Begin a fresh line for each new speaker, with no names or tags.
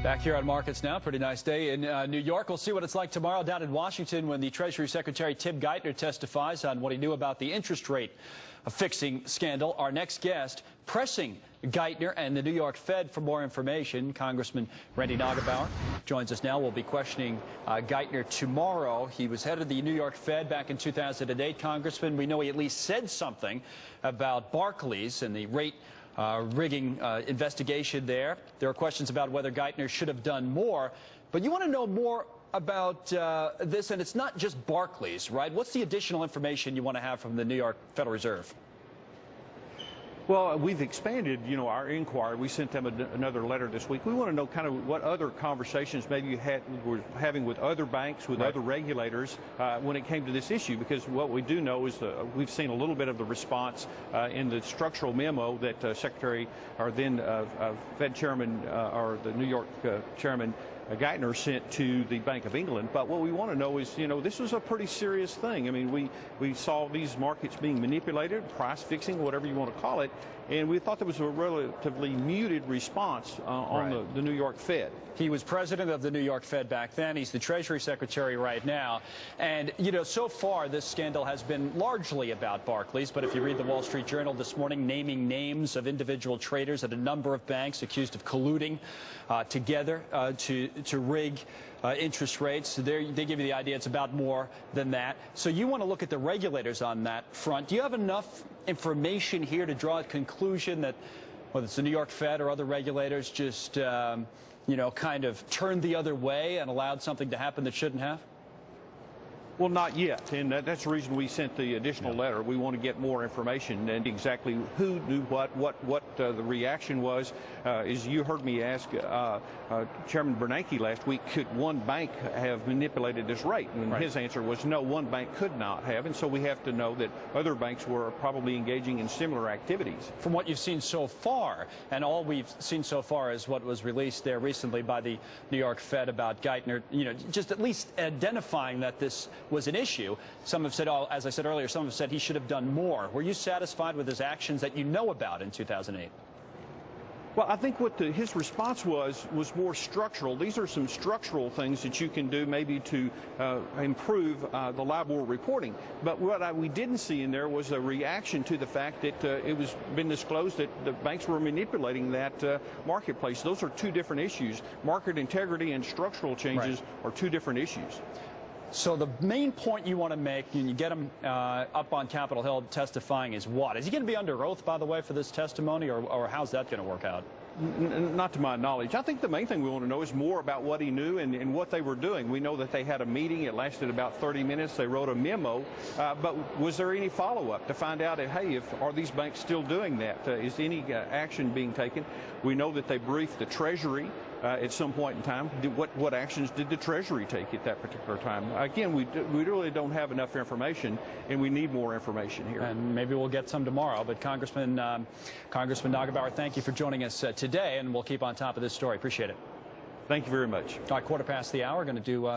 Back here on Markets Now, pretty nice day in New York. We'll see what it's like tomorrow down in Washington when the Treasury Secretary Tim Geithner testifies on what he knew about the interest rate fixing scandal. Our next guest pressing Geithner and the New York Fed for more information. Congressman Randy Neugebauer joins us now. We'll be questioning Geithner tomorrow. He was head of the New York Fed back in 2008. Congressman, we know he at least said something about Barclays and the rate rigging investigation there. There are questions about whether Geithner should have done more. But you want to know more about this, and it's not just Barclays, right? What's the additional information you want to have from the New York Federal Reserve?
Well, we've expanded, our inquiry. We sent them another letter this week. We want to know kind of what other conversations maybe you were having with other banks, with other regulators when it came to this issue, because what we do know is we've seen a little bit of the response in the structural memo that Secretary or then Fed Chairman or the New York Chairman Geithner sent to the Bank of England. But what we want to know is, this was a pretty serious thing. I mean, we saw these markets being manipulated, price fixing, whatever you want to call it, and we thought there was a relatively muted response on the New York Fed.
He was president of the New York Fed back then. He's the Treasury Secretary right now. And, so far this scandal has been largely about Barclays. But if you read the Wall Street Journal this morning, naming names of individual traders at a number of banks accused of colluding together to rig interest rates. They give you the idea it's about more than that. So you want to look at the regulators on that front. Do you have enough information here to draw a conclusion that whether it's the New York Fed or other regulators just kind of turned the other way and allowed something to happen that shouldn't have?
Well, not yet, and that's the reason we sent the additional letter. We want to get more information and exactly who knew what the reaction was. As you heard me ask Chairman Bernanke last week, could one bank have manipulated this rate? And his answer was no, one bank could not have, and so we have to know that other banks were probably engaging in similar activities.
From what you've seen so far, and all we've seen so far is what was released there recently by the New York Fed about Geithner, just at least identifying that this was an issue. Some have said, as I said earlier, some have said he should have done more. Were you satisfied with his actions that you know about in 2008?
Well, I think what his response was more structural. These are some structural things that you can do maybe to improve the LIBOR reporting. But what we didn't see in there was a reaction to the fact that it was been disclosed that the banks were manipulating that marketplace. Those are two different issues. Market integrity and structural changes are two different issues.
So the main point you want to make when you get him up on Capitol Hill testifying is what? Is he going to be under oath, by the way, for this testimony, or how's that going to work out?
Not to my knowledge. I think the main thing we want to know is more about what he knew and what they were doing. We know that they had a meeting. It lasted about 30 minutes. They wrote a memo. But was there any follow-up to find out, hey, are these banks still doing that? Is any action being taken? We know that they briefed the Treasury at some point in time. What actions did the Treasury take at that particular time? Again, we really don't have enough information, and we need more information here.
And maybe we'll get some tomorrow. But Congressman Neugebauer, thank you for joining us today, and we'll keep on top of this story. Appreciate it.
Thank you very much.
All right, 1/4 past the hour. Going to do